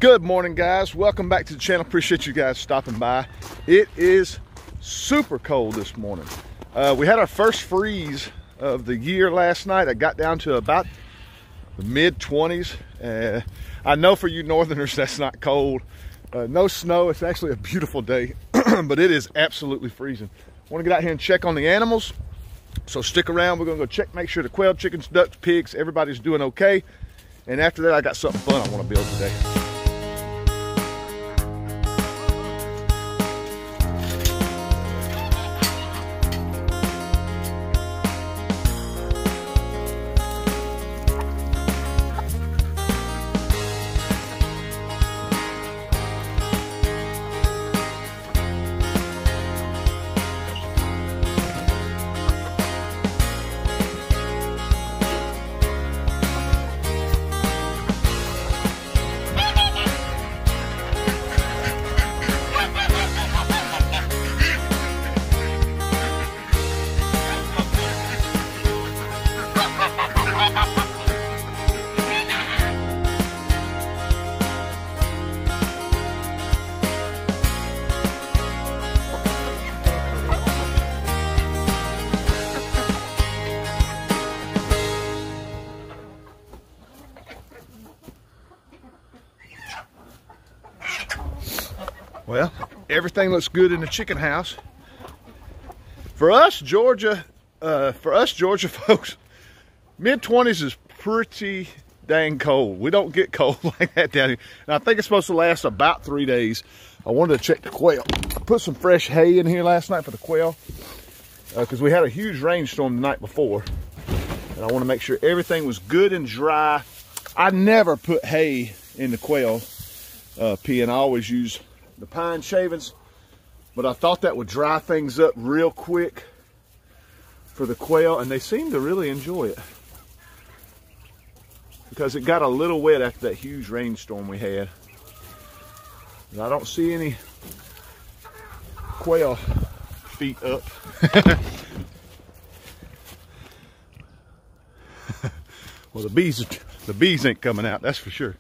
Good morning, guys. Welcome back to the channel. Appreciate you guys stopping by. It is super cold this morning. We had our first freeze of the year last night. I got down to about the mid-20s. I know for you northerners that's not cold. No snow. It's actually a beautiful day, but it is absolutely freezing. I want to get out here and check on the animals, so stick around. We're going to go check, make sure the quail, chickens, ducks, pigs, everybody's doing okay. And after that, I got something fun I want to build today. Well, everything looks good in the chicken house. For us Georgia folks, mid-20s is pretty dang cold. We don't get cold like that down here. And I think it's supposed to last about 3 days. I wanted to check the quail. I put some fresh hay in here last night for the quail because we had a huge rainstorm the night before. And I want to make sure everything was good and dry. I never put hay in the quail pee, and I always use the pine shavings, but I thought that would dry things up real quick for the quail, and they seem to really enjoy it because it got a little wet after that huge rainstorm we had. And I don't see any quail feet up. Well, the bees ain't coming out, that's for sure.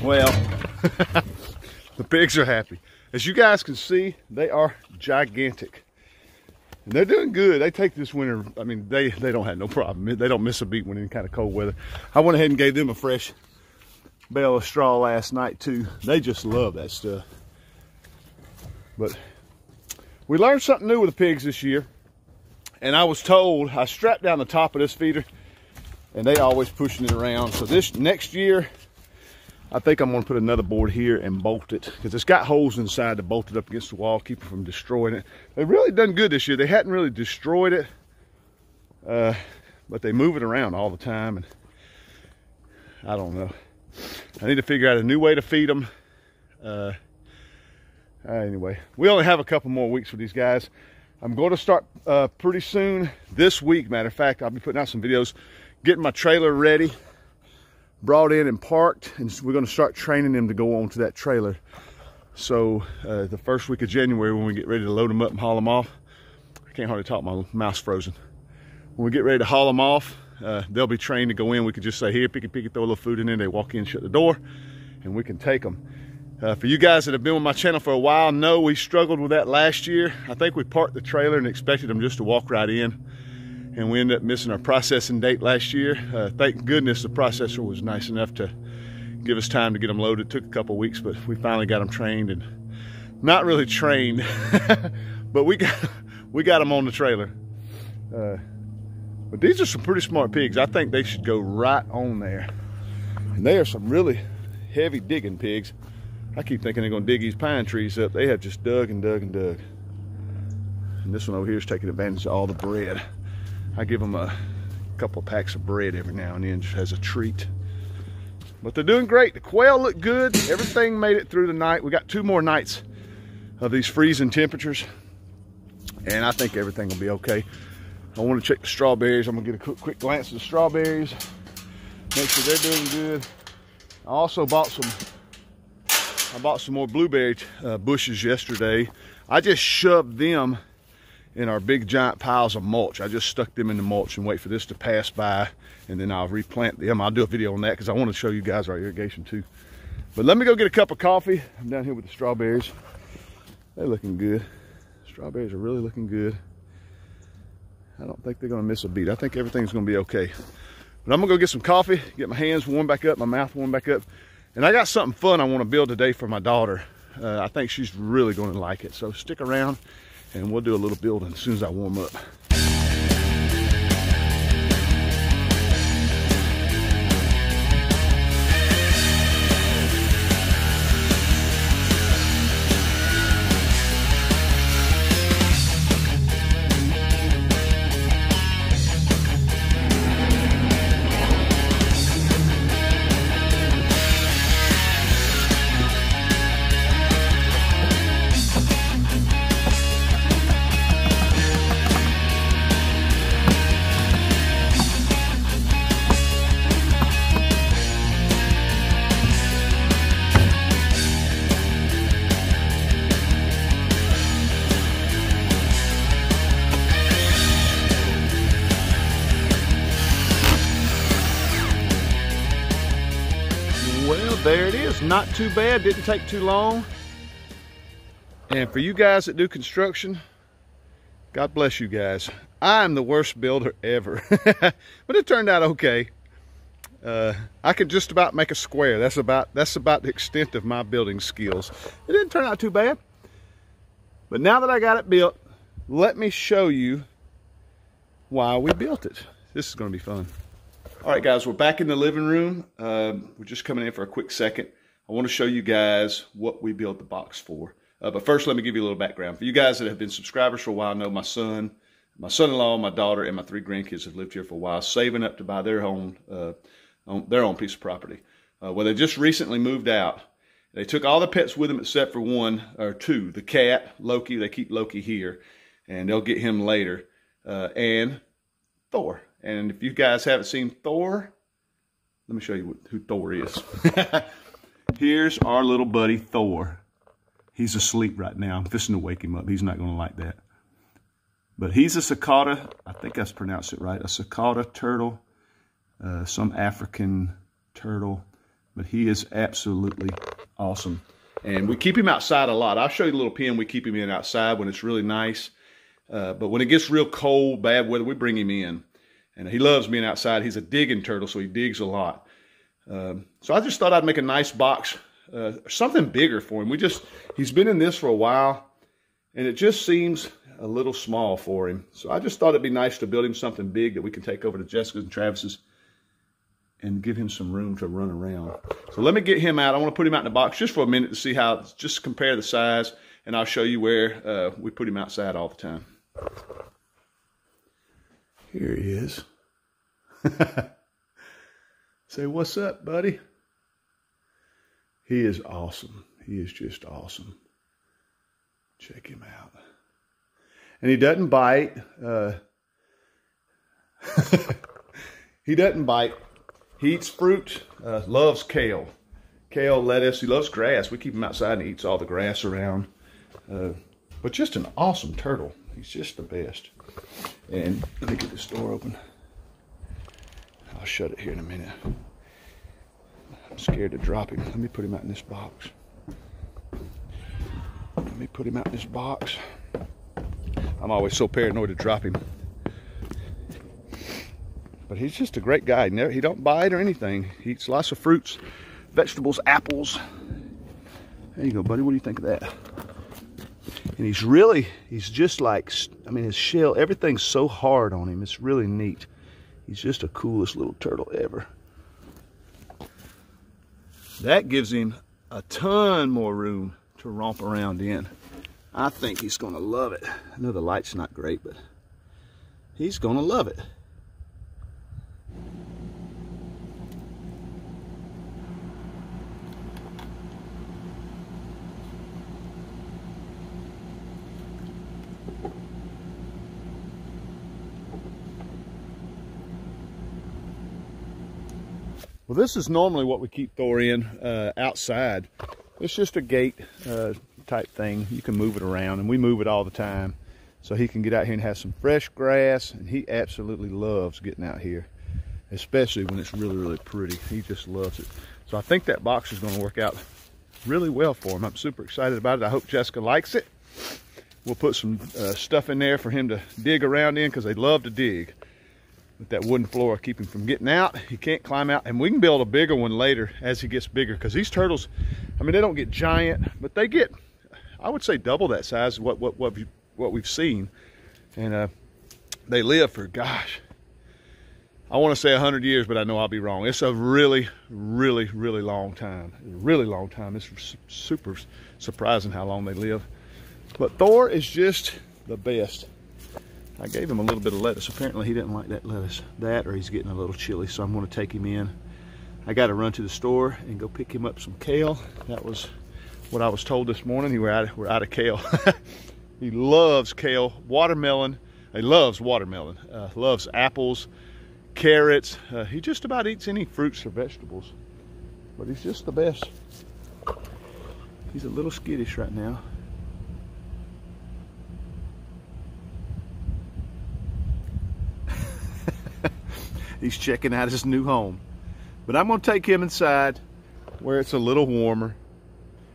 Well, the pigs are happy. As you guys can see, they are gigantic. And they're doing good. They take this winter, I mean, they don't have no problem. They don't miss a beat when in kind of cold weather. I went ahead and gave them a fresh bale of straw last night too. They just love that stuff. But we learned something new with the pigs this year. And I was told, I strapped down the top of this feeder, and they always pushing it around. So this next year, I think I'm gonna put another board here and bolt it, because it's got holes inside to bolt it up against the wall, keep it from destroying it. They've really done good this year. They hadn't really destroyed it, but they move it around all the time, and I don't know. I need to figure out a new way to feed them. Anyway, we only have a couple more weeks with these guys. I'm going to start pretty soon this week. Matter of fact, I'll be putting out some videos, getting my trailer ready, brought in and parked, and we're going to start training them to go onto that trailer. So the first week of January, when we get ready to load them up and haul them off, I can't hardly talk, my mouth's frozen. When we get ready to haul them off, they'll be trained to go in. We could just say, here, picky, throw a little food in there. They walk in, shut the door, and we can take them. For you guys that have been with my channel for a while, know we struggled with that last year. I think we parked the trailer and expected them just to walk right in, and we ended up missing our processing date last year. Thank goodness the processor was nice enough to give us time to get them loaded. It took a couple weeks, but we finally got them trained, and not really trained, but we got them on the trailer. But these are some pretty smart pigs. I think they should go right on there. And they are some really heavy digging pigs. I keep thinking they're gonna dig these pine trees up. They have just dug and dug and dug. And this one over here is taking advantage of all the bread. I give them a couple of packs of bread every now and then just as a treat. But they're doing great. The quail look good. Everything made it through the night. We got 2 more nights of these freezing temperatures, and I think everything will be okay. I want to check the strawberries. I'm gonna get a quick glance at the strawberries, make sure they're doing good. I also bought some more blueberry bushes yesterday. I just shoved them in our big giant piles of mulch. I just stuck them in the mulch and wait for this to pass by, and then I'll replant them. I'll do a video on that because I want to show you guys our irrigation too. But let me go get a cup of coffee. I'm down here with the strawberries. They're looking good. Strawberries are really looking good. I don't think they're gonna miss a beat. I think everything's gonna be okay. But I'm gonna go get some coffee, get my hands warmed back up, my mouth warmed back up. And I got something fun I wanna build today for my daughter. I think she's really gonna like it. So stick around and we'll do a little building as soon as I warm up. Well, there it is. Not too bad. Didn't take too long. And for you guys that do construction, God bless you guys. I'm the worst builder ever. But it turned out okay. I could just about make a square. That's about the extent of my building skills. It didn't turn out too bad. But now that I got it built, let me show you why we built it. This is going to be fun. All right, guys, we're back in the living room. We're just coming in for a quick second. I want to show you guys what we built the box for. But first, let me give you a little background. For you guys that have been subscribers for a while, know my son-in-law, my daughter, and my 3 grandkids have lived here for a while, saving up to buy their own piece of property. Well, they just recently moved out. They took all the pets with them except for 1 or 2. The cat, Loki. They keep Loki here, and they'll get him later. And Thor. And if you guys haven't seen Thor, let me show you who Thor is. Here's our little buddy Thor. He's asleep right now. I'm fixing to wake him up. He's not going to like that. But he's a cicada. I think I've pronounced it right. A cicada turtle. Some African turtle. But he is absolutely awesome. And we keep him outside a lot. I'll show you the little pen we keep him in outside when it's really nice. But when it gets real cold, bad weather, we bring him in. And he loves being outside. He's a digging turtle, so he digs a lot. So I just thought I'd make a nice box, something bigger for him. He's been in this for a while, and it just seems a little small for him. So I just thought it'd be nice to build him something big that we can take over to Jessica's and Travis's and give him some room to run around. So let me get him out. I want to put him out in the box just for a minute to see how, just compare the size, and I'll show you where we put him outside all the time. Here he is. Say, what's up, buddy? He is awesome. He is just awesome. Check him out. And he doesn't bite. He doesn't bite. He eats fruit, loves kale. Kale, lettuce, he loves grass. We keep him outside and he eats all the grass around. But just an awesome turtle. He's just the best. And let me get this door open. I'll shut it here in a minute. I'm scared to drop him. Let me put him out in this box. Let me put him out in this box. I'm always so paranoid to drop him. But he's just a great guy. He don't bite or anything. He eats lots of fruits, vegetables, apples. There you go, buddy. What do you think of that? And he's just like, I mean, his shell, everything's so hard on him. It's really neat. He's just the coolest little turtle ever. That gives him a ton more room to romp around in. I think he's gonna love it. I know the light's not great, but he's gonna love it. Well, this is normally what we keep Thor in outside. It's just a gate type thing. You can move it around, and we move it all the time. So he can get out here and have some fresh grass, and he absolutely loves getting out here, especially when it's really, really pretty. He just loves it. So I think that box is gonna work out really well for him. I'm super excited about it. I hope Jessica likes it. We'll put some stuff in there for him to dig around in, because they love to dig. With that wooden floor, keep him from getting out. He can't climb out, and we can build a bigger one later as he gets bigger, because these turtles, I mean, they don't get giant, but they get, I would say, double that size of what we've seen. And they live for, gosh, I want to say 100 years, but I know I'll be wrong. It's a really, really, really long time. Really long time. It's super surprising how long they live. But Thor is just the best. I gave him a little bit of lettuce. Apparently he didn't like that lettuce. That, or he's getting a little chilly, so I'm going to take him in. I got to run to the store and go pick him up some kale. That was what I was told this morning. We're out of kale. He loves kale, watermelon. He loves watermelon. Loves apples, carrots. He just about eats any fruits or vegetables. But he's just the best. He's a little skittish right now. He's checking out his new home. But I'm going to take him inside where it's a little warmer.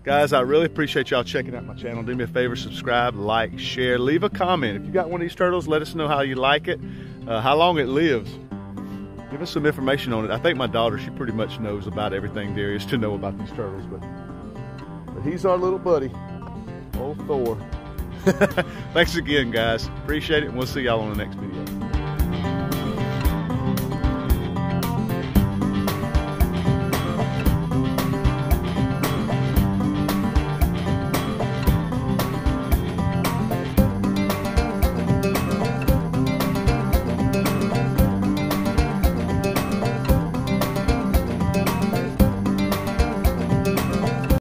Guys, I really appreciate y'all checking out my channel. Do me a favor, subscribe, like, share, leave a comment. If you got one of these turtles, let us know how you like it, how long it lives. Give us some information on it. I think my daughter, she pretty much knows about everything there is to know about these turtles. But he's our little buddy, old Thor. Thanks again, guys. Appreciate it, and we'll see y'all on the next video.